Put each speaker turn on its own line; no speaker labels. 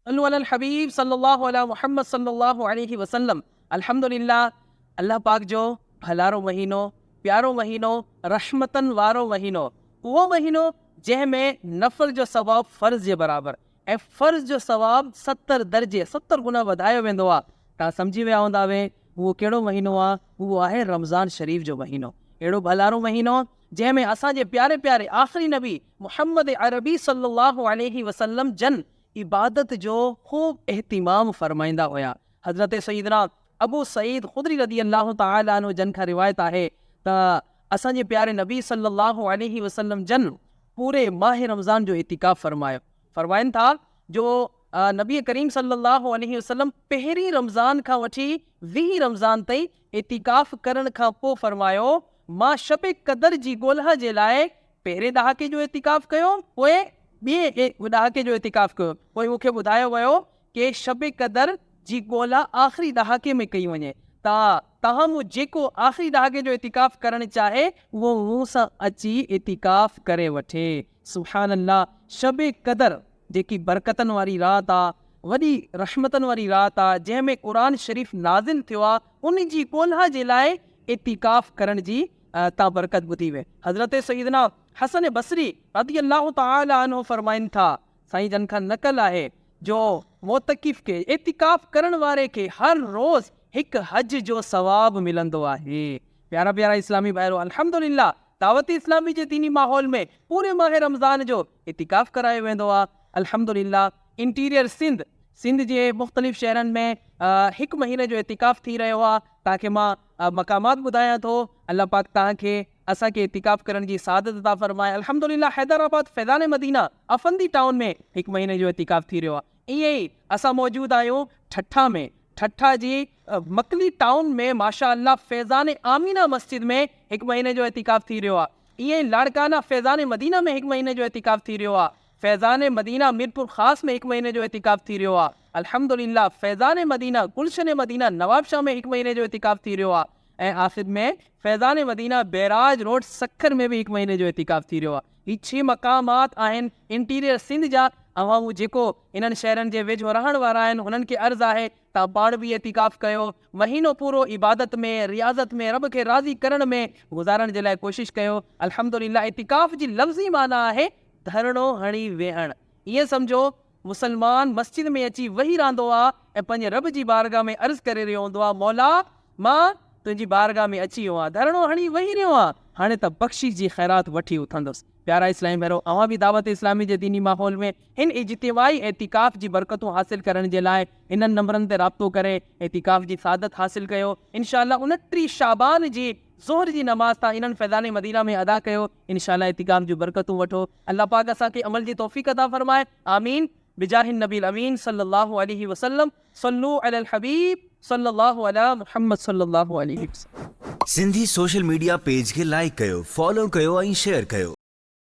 सल्लु अलल हबीब सल्लल्लाहु अला मुहम्मद सल्लल्लाहु अलैहि वसल्लम। अल्हम्दुलिल्लाह, अल्लाह पाक जो भलारो महीनो, प्यारो महीनो, रहमतन वारो महीनो, उहो महीनो जंहिंमें नफ़ल जो सवाब फ़र्ज़ जे बराबर ऐं फ़र्ज़ जो सवाब 70 दर्जे 70 गुना वधायो वेंदो आहे। तव्हां सम्झी विया हूंदा वे उहो कहिड़ो महीनो आहे। उहो आहे रमज़ान शरीफ़ जो महीनो। अहिड़ो भलारो महीनो जंहिंमें असांजे प्यारे प्यारे आख़िरी नबी मुहम्मद अरबी सल्लल्लाहु अलैहि वसल्लम जन इबादत जो खूब एहतिमाम फरमाईंदा हुया। हज़रत सईदना अबू सईद ख़ुदरी रदी अल्लाह तआला अन्हु जन खां रिवायत आहे त असांजे प्यारे नबी सल्लल्लाहु अलैहि वसल्लम जन पूरे माह रमज़ान जो इतिकाफ़ फरमाइनि था। जो नबी करीम सल्लल्लाहु अलैहि वसल्लम पहिरीं रमज़ान खां वठी 20 रमज़ान ताईं इतिकाफ़ करण खां पोइ फरमायो, मां शब क़दर जी ॻोल्हा जे लाइ पहिरें ॾहाके जो इतिकाफ़ कयो, पोइ ॿिए ॾहाके जो इतिकाफ़ कयो। पोइ मूंखे ॿुधायो वियो कि शब क़दर जी ॻोल्हा आख़िरी ॾहाके में कई वञे। तव्हां मूं जेको आख़िरी ॾहाके जो इतिकाफ़ करणु चाहे उहो मूं सां अची इतिकाफ़ करे वठे। सुभान अल्लाह, शब क़दर जेकी बरकतनि वारी रात आहे, वॾी रहमतनि वारी रात आहे, जंहिंमें क़ुरान शरीफ़ नाज़िल थियो आहे, उन जी ॻोल्हा जे लाइ इतिकाफ़ करण जी तव्हां बरकत ॿुधी वे। हज़रत सईदना हसन बसरी रदी अल्लाह तआला अन्हु फरमाइनि था, साईं जन खां नकल आहे, जो मोतकिफ़ के इतिकाफ़ करण वारे खे हर रोज़ हिकु हज जो सवाब मिलंदो आहे। प्यारा प्यारा इस्लामी भाइरो, अल्हम्दुलिल्लाह दावत इस्लामी जे दीनी माहौल में पूरे माह रमज़ान जो इतिकाफ़ करायो वेंदो आहे। अल्हम्दुलिल्लाह इंटीरियर सिंध जे मुख़्तलिफ़ शहरनि में हिकु महीने जो इतिकाफ़ थी रहियो आहे। तव्हांखे मां मक़ामात ॿुधायां थो। अल्लाह पाक तव्हांखे असांखे इतिकाफ़ करण जी सादत अता फरमाए। अल्हम्दुलिल्लाह हैदराबाद फैज़ान मदीना अफंदी टाउन में हिकु महीने जो इतिकाफ़ थी रहियो आहे। ईअं ई असां मौजूदु आहियूं ठठा में, ठठा जी मकली टाउन में माशा अल्लाह फैज़ान आमीना मस्जिद में हिकु महीने जो इतिकाफ़ थी रहियो आहे। ईअं ई लाड़काना फैज़ान मदीना में हिकु महीने जो इतिकाफ़ थी रहियो आहे। फैज़ान मदीना मीरपुर ख़ास में हिकु महीने जो इतिकाफ़ थी रहियो आहे। अल्हम्दुलिल्लाह फैज़ान मदीना गुलशन मदीना नवाबशाह में हिकु महीने जो इतिकाफ़ थी रहियो आहे। ऐं आख़िर में फैज़ान मदीना बैराज रोड सखर में बि हिकु महीने जो इतिकाफ़ थी रहियो आहे। ही 6 मक़ामात आहिनि इंटीरियर सिंध जा। अवामूं जेको इन्हनि शहरनि जे वेझो रहण वारा आहिनि, हुननि खे अर्ज़ु आहे तव्हां पाण बि इतिकाफ़ कयो। महीनो पूरो इबादत में, रियाज़त में, रब खे राज़ी करण में गुज़ारण जे लाइ कोशिशि कयो। अल्हम्दुलिल्लाह इतिकाफ़ जी लफ़्ज़ी माना आहे धरणो हणी वेहण। ईअं सम्झो मुसलमान मस्जिद में अची वेही रहंदो आहे ऐं पंहिंजे रब जी बारगाह में अर्ज़ु करे रहियो हूंदो आहे, मौला मां तुंहिंजी बारगाह में अची वियो आहियां, धरणो हणी वेही रहियो आहियां, हाणे त बख़्शिश जी ख़ैरात वठी उथंदुसि। प्यारा इस्लामी भैरो, अवां बि दावत इस्लामी जे दीनी माहौल में हिन इज्तिमाई एतिकाफ़ जी बरकतूं हासिल करण जे लाइ इन्हनि नंबरनि ते राब्तो करे एतिकाफ़ जी सादत हासिल कयो। इंशाअल्लाह 29 शाबान जी ज़ोहर जी नमाज़ तव्हां इन्हनि फैज़ान मदीना में अदा कयो। इंशाअल्लाह इतिकाफ़ जूं बरकतूं वठो। अल्लाह पाक असांखे अमल जी तौफ़ीक़ अता फरमाए। आमीन बिजाहिन नबील अमीन सल्लल्लाहु अलैहि वसल्लम। सल्लु अलल हबीब सल्लल्लाहु अला मुहम्मद सल्लल्लाहु अलैहि वसल्लम।
सिंधी सोशल मीडिया पेज खे लाइक कयो, फॉलो कयो ऐं शेयर कयो।